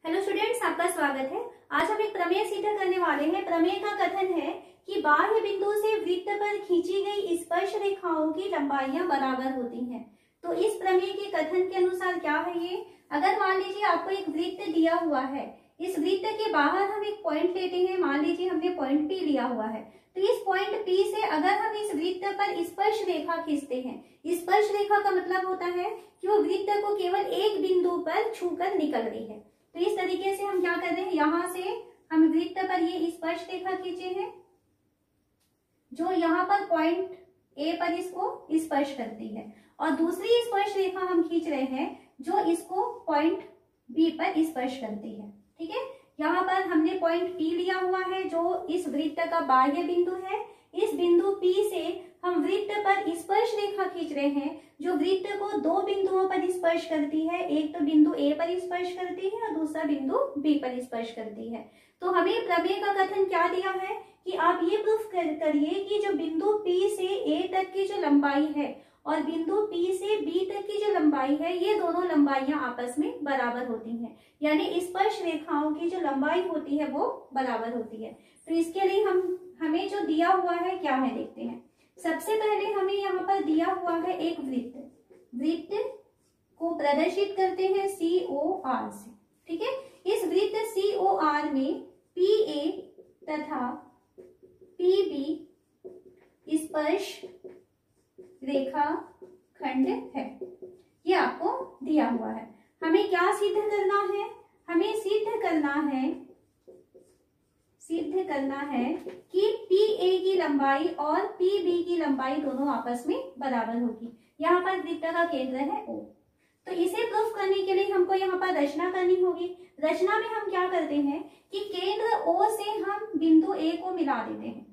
Hello students, आपका स्वागत है। आज हम एक प्रमेय सिद्ध करने वाले हैं। प्रमेय का कथन है कि बाह्य बिंदु से वृत्त पर खींची गई स्पर्श रेखाओं की लंबाइयां बराबर होती हैं। तो इस प्रमेय के कथन के अनुसार क्या है ये, अगर मान लीजिए आपको एक वृत्त दिया हुआ है, इस वृत्त के बाहर हम एक पॉइंट लेते हैं। मान लीजिए हमने पॉइंट पी लिया हुआ है, तो इस पॉइंट पी से अगर हम इस वृत्त पर स्पर्श रेखा खींचते हैं, स्पर्श रेखा का मतलब होता है कि वो वृत्त को केवल एक बिंदु पर छूकर निकल रही है। तो इस तरीके से हम क्या कर रहे हैं, यहां से हम वृत्त पर ये स्पर्श रेखा खींचे हैं जो यहाँ पर पॉइंट ए पर इसको स्पर्श करती है, और दूसरी स्पर्श रेखा हम खींच रहे हैं जो इसको पॉइंट बी पर स्पर्श करती है। ठीक है, यहाँ पर हमने पॉइंट पी लिया हुआ है जो इस वृत्त का बाह्य बिंदु है। इस बिंदु पी से हम वृत्त पर स्पर्श रेखा खींच रहे हैं जो वृत्त को दो बिंदुओं पर स्पर्श करती है। एक तो बिंदु ए पर स्पर्श करती है और दूसरा बिंदु बी पर स्पर्श करती है। तो हमें प्रमेय का कथन क्या दिया है कि आप ये प्रूफ करिए कि जो बिंदु पी से ए तक की जो लंबाई है और बिंदु पी से बी तक की जो लंबाई है, ये दोनों लंबाइयां आपस में बराबर होती हैं, यानी स्पर्श रेखाओं की जो लंबाई होती है वो बराबर होती है। तो इसके लिए हमें जो दिया हुआ है क्या है देखते हैं। सबसे पहले हमें यहाँ पर दिया हुआ है एक वृत्त को प्रदर्शित करते हैं COR से। ठीक है, इस वृत्त COR में PA तथा PB स्पर्श रेखा खंड है, ये आपको दिया हुआ है। हमें क्या सिद्ध करना है, हमें सिद्ध करना है कि PA की लंबाई और PB की लंबाई दोनों आपस में बराबर होगी। यहाँ पर वृत्त का केंद्र है O, तो इसे प्रूफ करने के लिए हमको यहाँ पर रचना करनी होगी। रचना में हम क्या करते हैं कि केंद्र O से हम बिंदु A को मिला देते हैं,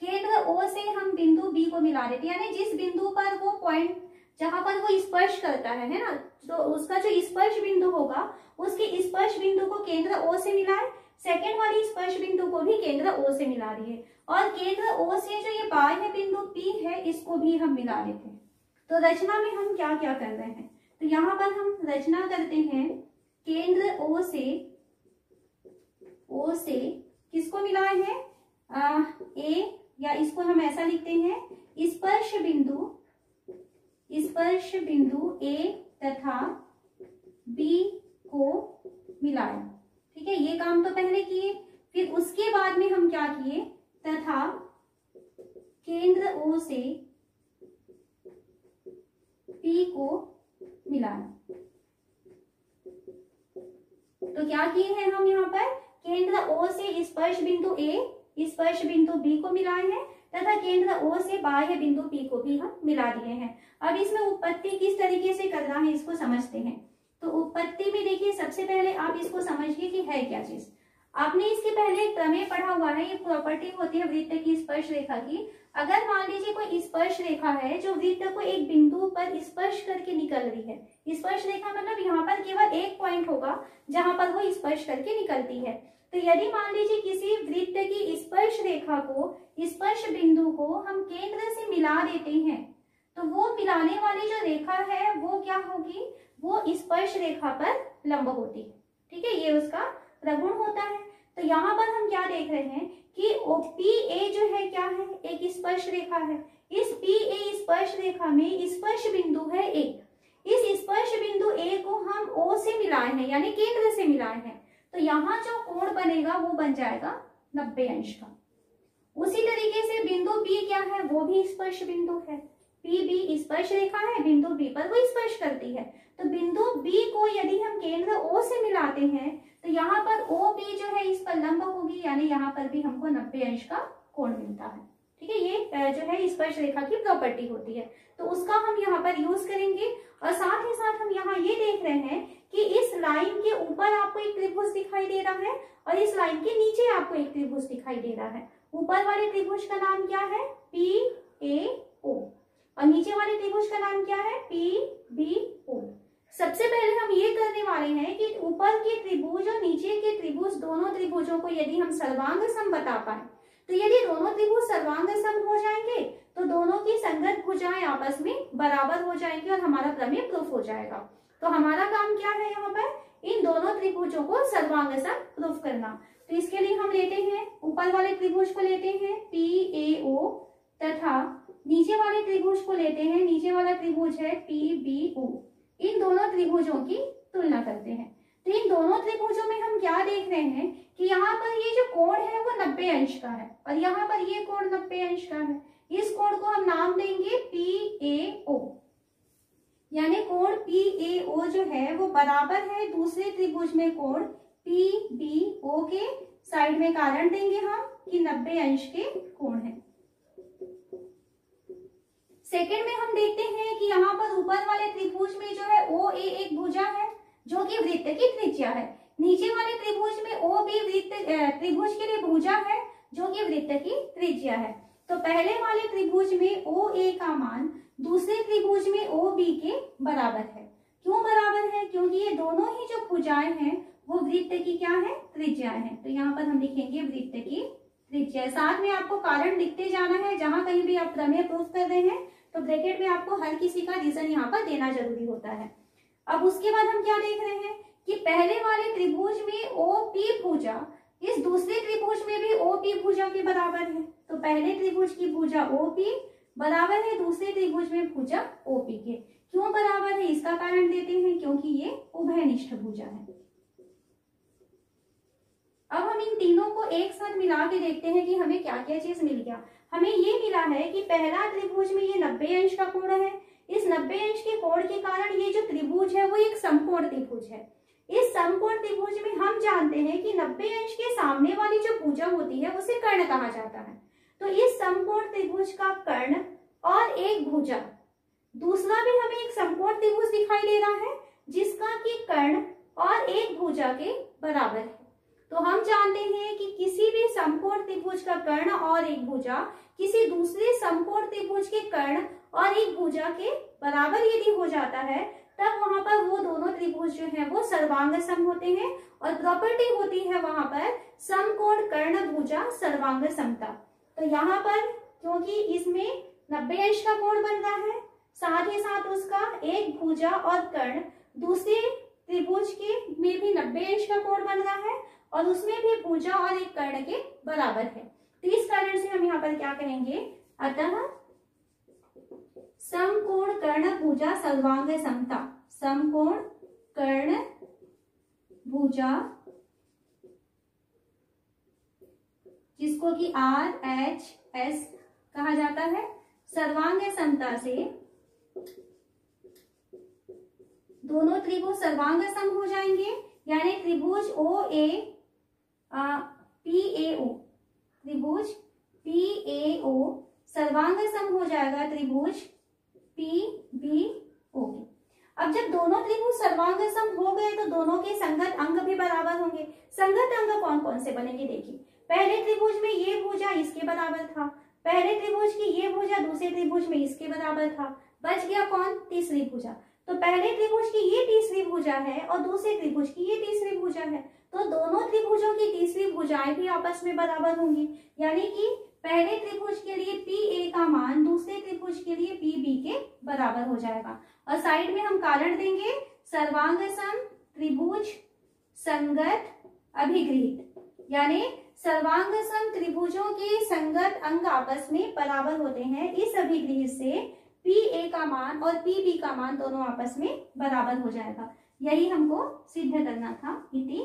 केंद्र O से हम बिंदु B को मिला देते हैं, यानी जिस बिंदु पर वो पॉइंट जहां पर वो स्पर्श करता है ना, तो उसका जो स्पर्श बिंदु होगा उसके स्पर्श बिंदु को केंद्र O से मिलाए, सेकेंड वाली स्पर्श बिंदु को भी केंद्र O से मिला दिए, और केंद्र O से जो ये बाह्य बिंदु P है इसको भी हम मिला देते हैं। तो रचना में हम क्या क्या कर रहे हैं, तो यहाँ पर हम रचना करते हैं केंद्र O से किसको मिलाए हैं, A, या इसको हम ऐसा लिखते हैं स्पर्श बिंदु A तथा B को मिलाया। ठीक है, ये काम तो पहले किए, फिर उसके बाद में हम क्या किए, तथा केंद्र O से P को मिलाया। तो क्या किए हैं हम यहाँ पर, केंद्र O से स्पर्श बिंदु A स्पर्श बिंदु B को मिलाए हैं तथा केंद्र O से बाह्य बिंदु P को भी हम मिला दिए हैं। अब इसमें उत्पत्ति किस तरीके से करना है इसको समझते हैं। तो उत्पत्ति में देखिए, सबसे पहले आप इसको समझिए कि है क्या चीज। आपने इसके पहले एक प्रमेय पढ़ा हुआ है, ये प्रॉपर्टी होती है वृत्त की स्पर्श रेखा की। अगर मान लीजिए कोई स्पर्श रेखा है जो वृत्त को एक बिंदु पर स्पर्श करके निकल रही है, स्पर्श रेखा मतलब यहाँ पर केवल एक पॉइंट होगा जहां पर वो स्पर्श करके निकलती है। तो यदि मान लीजिए किसी वृत्त की स्पर्श रेखा को, स्पर्श बिंदु को हम केंद्र से मिला देते हैं, तो वो मिलाने वाली जो रेखा है वो क्या होगी, वो स्पर्श रेखा पर लंब होती है। ठीक है, ये उसका प्रगुण होता है। तो यहाँ पर हम क्या देख रहे हैं कि PA जो है क्या है, एक स्पर्श रेखा है। इस PA स्पर्श रेखा में स्पर्श बिंदु है A, इस स्पर्श बिंदु A को हम O से मिलाए हैं, यानी केंद्र से मिलाए हैं, तो यहाँ जो कोण बनेगा वो बन जाएगा 90 अंश का। उसी तरीके से बिंदु B क्या है, वो भी स्पर्श बिंदु है, PB स्पर्श रेखा है, बिंदु B पर वो स्पर्श करती है। तो बिंदु B को यदि हम केंद्र O से मिलाते हैं तो यहाँ पर OB जो है इस पर लंब होगी, यानी यहाँ पर भी हमको 90 अंश का कोण मिलता है। ठीक है, ये जो है स्पर्श रेखा की प्रॉपर्टी होती है, तो उसका हम यहाँ पर यूज करेंगे। और साथ ही साथ हम यहाँ ये देख रहे हैं कि इस लाइन के ऊपर आपको एक त्रिभुज दिखाई दे रहा है और इस लाइन के नीचे आपको एक त्रिभुज दिखाई दे रहा है। ऊपर वाले त्रिभुज का नाम क्या है, PAO, और नीचे वाले त्रिभुज का नाम क्या है, PBO। सबसे पहले हम ये करने वाले हैं कि ऊपर के त्रिभुज और नीचे के त्रिभुज, दोनों त्रिभुजों को यदि हम सर्वांग सम बता पाए, तो यदि दोनों त्रिभुज सर्वांग सम हो जाएंगे तो दोनों की संगत भुजाएं आपस में बराबर हो जाएंगी और हमारा प्रमेय प्रूफ हो जाएगा। तो हमारा काम क्या है, यहाँ पर इन दोनों त्रिभुजों को सर्वांग सम प्रूफ करना। तो इसके लिए हम लेते हैं, ऊपर वाले त्रिभुज को लेते हैं PAO तथा नीचे वाले त्रिभुज को लेते हैं, नीचे वाला त्रिभुज है PBO। इन दोनों त्रिभुजों की तुलना करते हैं। तो इन दोनों त्रिभुजों में हम क्या देख रहे हैं कि यहाँ पर ये जो कोण है वो 90 अंश का है और यहाँ पर ये कोण 90 अंश का है। इस कोण को हम नाम देंगे PAO, यानी कोण PAO जो है वो बराबर है दूसरे त्रिभुज में कोण PBO के। साइड में कारण देंगे हम कि 90 अंश के कोण है। सेकंड में हम देखते हैं कि यहाँ पर ऊपर वाले त्रिभुज में जो है OA एक भुजा है जो कि वृत्त की त्रिज्या है। नीचे वाले त्रिभुज में OB वृत्त त्रिभुज के लिए भुजा है जो कि वृत्त की त्रिज्या है। तो पहले वाले त्रिभुज में OA का मान दूसरे त्रिभुज में OB के बराबर है। क्यों बराबर है? क्योंकि ये दोनों ही जो भुजाएं हैं वो वृत्त की क्या है? त्रिज्या है। तो यहाँ पर हम लिखेंगे वृत्त की त्रिज्या। साथ में आपको कारण लिखते जाना है। जहां कहीं भी आप प्रमेय प्रूफ कर रहे हैं तो ब्रैकेट में आपको हर किसी का रीजन यहाँ पर देना जरूरी होता है। अब उसके बाद हम क्या देख रहे हैं कि पहले वाले त्रिभुज में OP भुजा इस दूसरे त्रिभुज में भी OP भुजा के बराबर है। तो पहले त्रिभुज की भुजा OP बराबर है दूसरे त्रिभुज में भुजा OP के। क्यों बराबर है इसका कारण देते हैं, क्योंकि ये उभयनिष्ठ भुजा है। अब हम इन तीनों को एक साथ मिला के देखते हैं कि हमें क्या क्या चीज मिल गया। हमें ये मिला है कि पहला त्रिभुज में ये 90 अंश का कोण है। इस 90 अंश के कोण के कारण ये जो त्रिभुज है वो एक समकोण त्रिभुज है। इस समकोण त्रिभुज में हम जानते हैं कि 90 अंश के सामने वाली जो भुजा होती है उसे कर्ण कहा जाता है। तो इस समकोण त्रिभुज का कर्ण और एक भुजा, दूसरा भी हमें एक समकोण त्रिभुज दिखाई दे रहा है जिसका कि कर्ण और एक भुजा के बराबर है। तो हम जानते हैं कि किसी भी समकोण त्रिभुज का कर्ण और एक भुजा किसी दूसरे समकोण त्रिभुज के कर्ण और एक भुजा के बराबर यदि हो जाता है तब वहां पर वो दोनों त्रिभुज जो है वो सर्वांग सम होते हैं और प्रॉपर्टी होती है वहां पर समकोण कर्ण भुजा सर्वांग समता। तो यहाँ पर क्योंकि इसमें 90 अंश का कोण बन रहा है, साथ ही साथ उसका एक भुजा और कर्ण दूसरे त्रिभुज के में भी 90 अंश का कोण बन रहा है और उसमें भी भुजा और एक कर्ण के बराबर है। तो इस कारण से हम यहाँ पर क्या कहेंगे, अतः समकोण कर्ण भुजा सर्वांग समता। समकोण कर्ण भुजा जिसको कि RHS कहा जाता है, सर्वांग समता से दोनों त्रिभुज सर्वांग सम हो जाएंगे। यानी त्रिभुज OA PAO, त्रिभुज PAO सर्वांग सम हो जाएगा त्रिभुज PBO के। अब जब दोनों त्रिभुज सर्वांग सम हो गए तो दोनों के संगत अंग भी बराबर होंगे। संगत अंग कौन कौन से बनेंगे देखिए, पहले त्रिभुज में ये भुजा इसके बराबर था, पहले त्रिभुज की ये भुजा दूसरे त्रिभुज में इसके बराबर था, बच गया कौन, तीसरी भुजा। तो पहले त्रिभुज की ये तीसरी भुजा है और दूसरे त्रिभुज की ये तीसरी भुजा है, तो दोनों त्रिभुजों की तीसरी भुजाएं भी आपस में बराबर होंगी। यानी कि पहले त्रिभुज के लिए PA का मान दूसरे त्रिभुज के लिए PB के बराबर हो जाएगा। और साइड में हम कारण देंगे सर्वांग सम त्रिभुज संगत अभिगृहित, यानी सर्वांग सम त्रिभुजों के संगत अंग आपस में बराबर होते हैं। इस अभिगृहित से PA का मान और PB का मान दोनों आपस में बराबर हो जाएगा। यही हमको सिद्ध करना था। इति